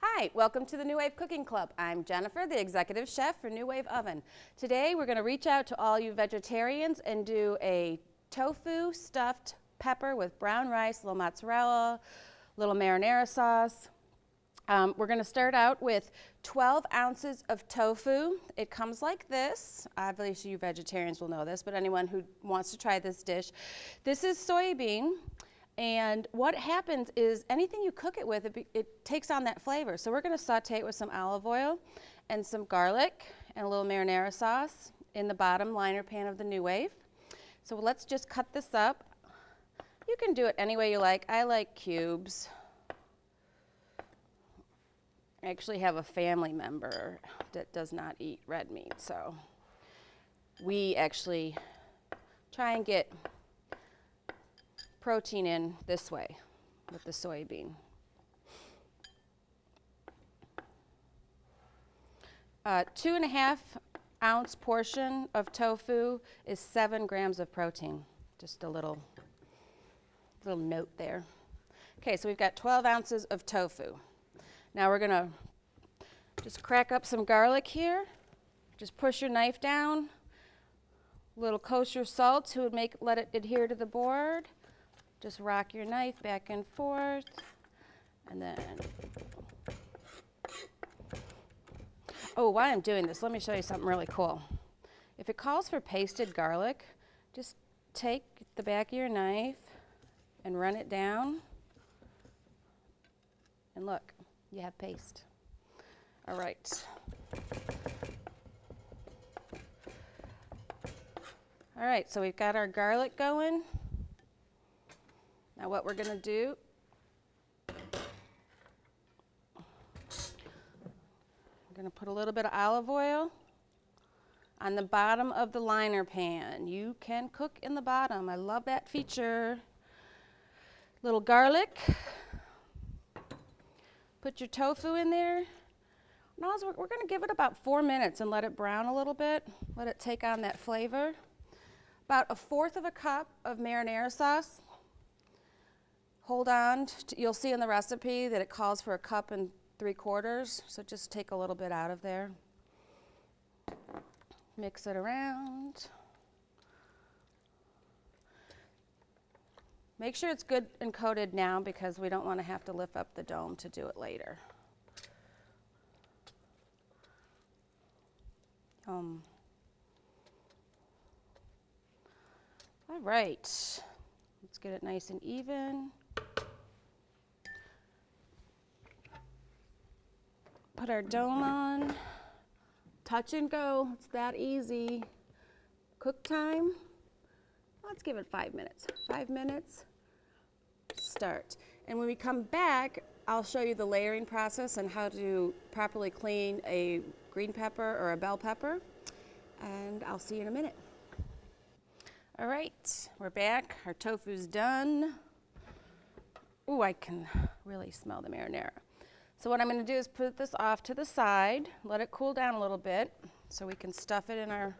Hi, welcome to the NuWave Cooking Club. I'm Jennifer, the executive chef for NuWave Oven. Today we're going to reach out to all you vegetarians and do a tofu stuffed pepper with brown rice, little mozzarella, little marinara sauce. We're going to start out with 12 ounces of tofu. It comes like this. Obviously you vegetarians will know this, but anyone who wants to try this dish. This is soybean. And what happens is anything you cook it with, it takes on that flavor. So we're going to saute it with some olive oil and some garlic and a little marinara sauce in the bottom liner pan of the NuWave. So let's just cut this up. You can do it any way you like. I like cubes. I actually have a family member that does not eat red meat, so we actually try and get protein in this way with the soybean. 2.5 ounce portion of tofu is 7 grams of protein. Just a little note there. Okay, so we've got 12 ounces of tofu. Now we're gonna just crack up some garlic here. Just push your knife down. A little kosher salt to let it adhere to the board. Just rock your knife back and forth, and then, oh, while I'm doing this, let me show you something really cool. If it calls for pasted garlic, just take the back of your knife and run it down, and look, you have paste. All right. All right, so we've got our garlic going. Now what we're going to do, I'm going to put a little bit of olive oil on the bottom of the liner pan. You can cook in the bottom. I love that feature. Little garlic. Put your tofu in there. Now we're going to give it about 4 minutes and let it brown a little bit. Let it take on that flavor. About 1/4 of a cup of marinara sauce. Hold on, you'll see in the recipe that it calls for 1 3/4 cups, so just take a little bit out of there. Mix it around. Make sure it's good and coated now because we don't want to have to lift up the dome to do it later. All right, let's get it nice and even. Put our dome on, touch and go, it's that easy. Cook time, let's give it 5 minutes. 5 minutes, start. And when we come back, I'll show you the layering process and how to properly clean a green pepper or a bell pepper, and I'll see you in a minute. All right, we're back, our tofu's done. Ooh, I can really smell the marinara. So what I'm going to do is put this off to the side, let it cool down a little bit so we can stuff it in our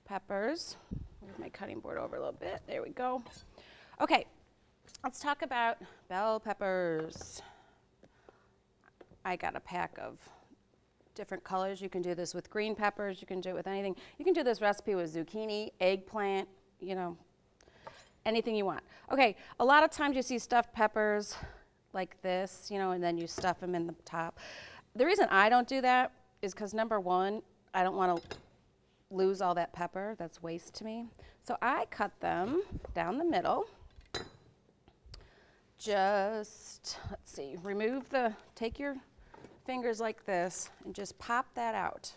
peppers. Move my cutting board over a little bit. There we go. Okay, let's talk about bell peppers. I got a pack of different colors. You can do this with green peppers. You can do it with anything. You can do this recipe with zucchini, eggplant, you know, anything you want. Okay, a lot of times you see stuffed peppers like this, you know, and then you stuff them in the top. The reason I don't do that is because number one, I don't want to lose all that pepper. That's waste to me. So I cut them down the middle. Just, let's see, take your fingers like this and just pop that out.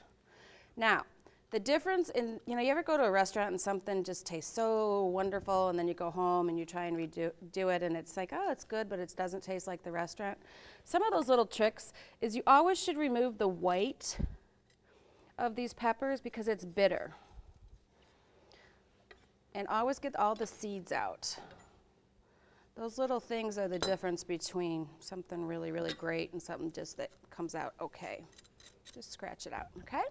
Now, the difference in, you ever go to a restaurant and something just tastes so wonderful and then you go home and you try and do it and it's like, oh, it's good, but it doesn't taste like the restaurant. Some of those little tricks is you always should remove the white of these peppers because it's bitter. And always get all the seeds out. Those little things are the difference between something really, really great and something just that comes out okay. Just scratch it out, okay?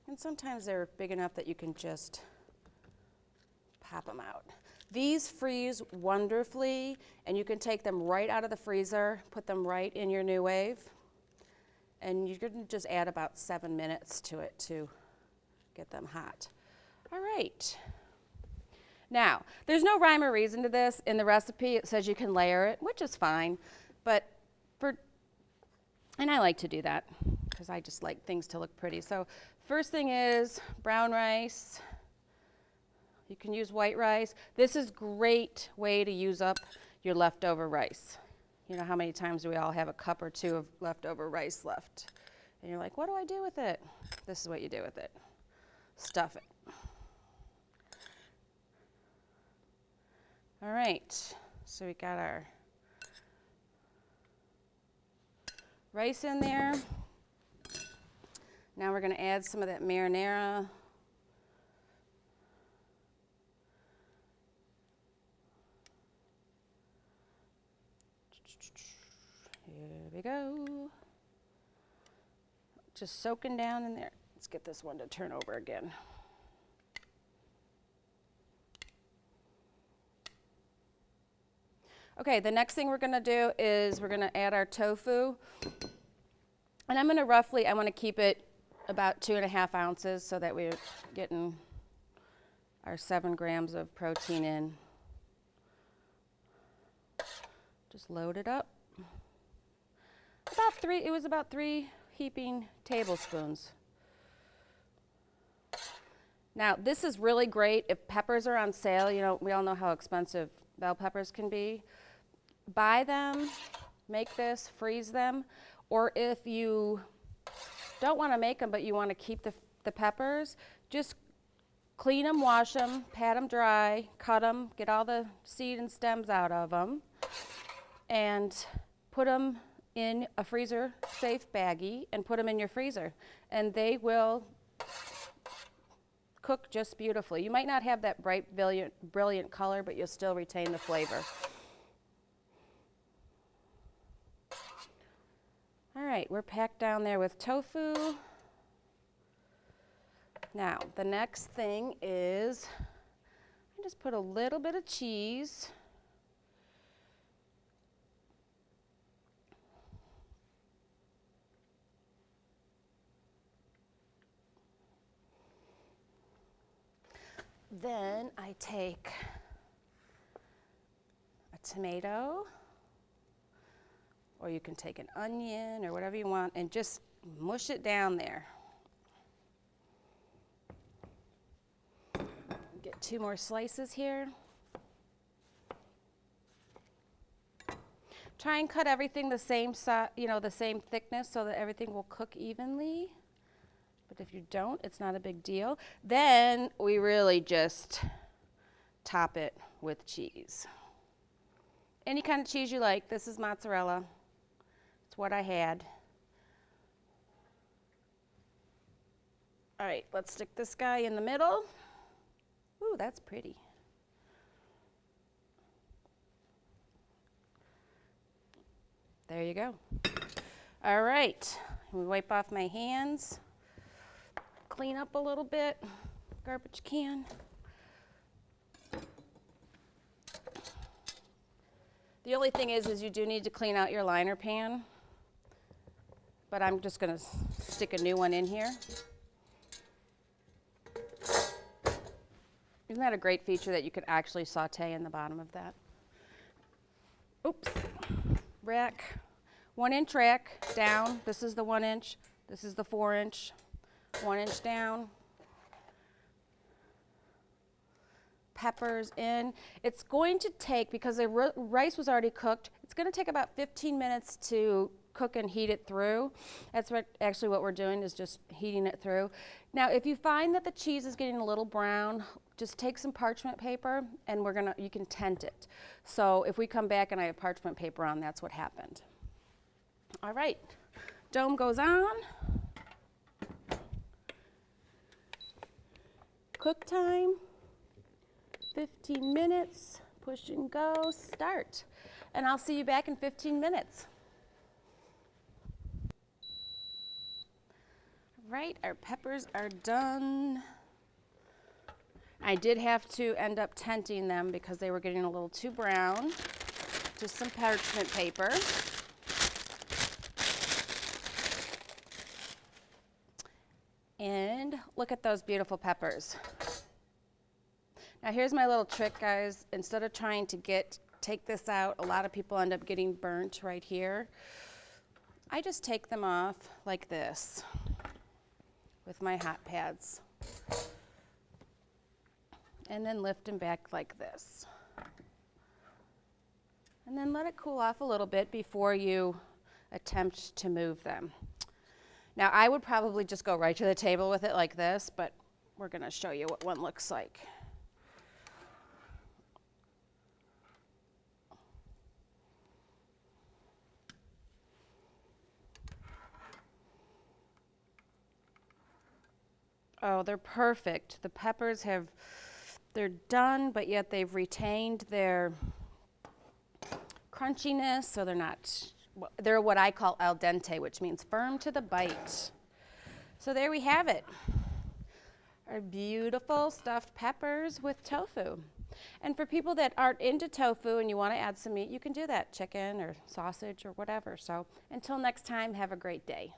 And sometimes they're big enough that you can just pop them out. These freeze wonderfully, and you can take them right out of the freezer, put them right in your NuWave, and you can just add about 7 minutes to it to get them hot. All right. Now, there's no rhyme or reason to this. In the recipe, it says you can layer it, which is fine, but and I like to do that because I just like things to look pretty. So first thing is brown rice. You can use white rice. This is a great way to use up your leftover rice. You know how many times do we all have a cup or two of leftover rice left? And you're like, what do I do with it? This is what you do with it. Stuff it. All right, so we got our rice in there. Now we're going to add some of that marinara. Here we go. Just soaking down in there. Let's get this one to turn over again. Okay, the next thing we're going to do is we're going to add our tofu. And I'm going to roughly, I want to keep it about 2.5 ounces so that we're getting our 7 grams of protein in. Just load it up. It was about 3 heaping tablespoons. Now, this is really great if peppers are on sale. You know, we all know how expensive bell peppers can be. Buy them, make this, freeze them, or if you don't want to make them but you want to keep the peppers, just clean them, wash them, pat them dry, cut them, get all the seed and stems out of them, and put them in a freezer safe baggie and put them in your freezer, and they will cook just beautifully. You might not have that bright, brilliant color, but you'll still retain the flavor. All right, we're packed down there with tofu. Now, the next thing is, I just put a little bit of cheese. Then I take a tomato, or you can take an onion or whatever you want and just mush it down there. Get 2 more slices here. Try and cut everything the same size, the same thickness so that everything will cook evenly. But if you don't, it's not a big deal. Then we really just top it with cheese. Any kind of cheese you like. This is mozzarella. It's what I had. All right, let's stick this guy in the middle. Ooh, that's pretty. There you go. All right, we wipe off my hands. Clean up a little bit, garbage can. The only thing is you do need to clean out your liner pan, but I'm just gonna stick a new one in here. Isn't that a great feature that you could actually saute in the bottom of that? Oops, rack, 1-inch rack down. This is the 1-inch, this is the 4-inch. 1 inch down, peppers in. It's going to take, because the rice was already cooked, it's going to take about 15 minutes to cook and heat it through. That's actually what we're doing, is just heating it through. Now, if you find that the cheese is getting a little brown, just take some parchment paper and you can tent it. So if we come back and I have parchment paper on, that's what happened. All right, dome goes on. Cook time, 15 minutes, push and go, start. And I'll see you back in 15 minutes. All right, our peppers are done. I did have to end up tenting them because they were getting a little too brown. Just some parchment paper. And look at those beautiful peppers. Now here's my little trick, guys. Instead of trying to take this out, a lot of people end up getting burnt right here. I just take them off like this with my hot pads. And then lift them back like this. And then let it cool off a little bit before you attempt to move them. Now I would probably just go right to the table with it like this, but we're going to show you what one looks like. Oh, they're perfect. The peppers they're done, but yet they've retained their crunchiness, so they're what I call al dente, which means firm to the bite. So there we have it. Our beautiful stuffed peppers with tofu. And for people that aren't into tofu and you want to add some meat, you can do that, chicken or sausage or whatever. So until next time, have a great day.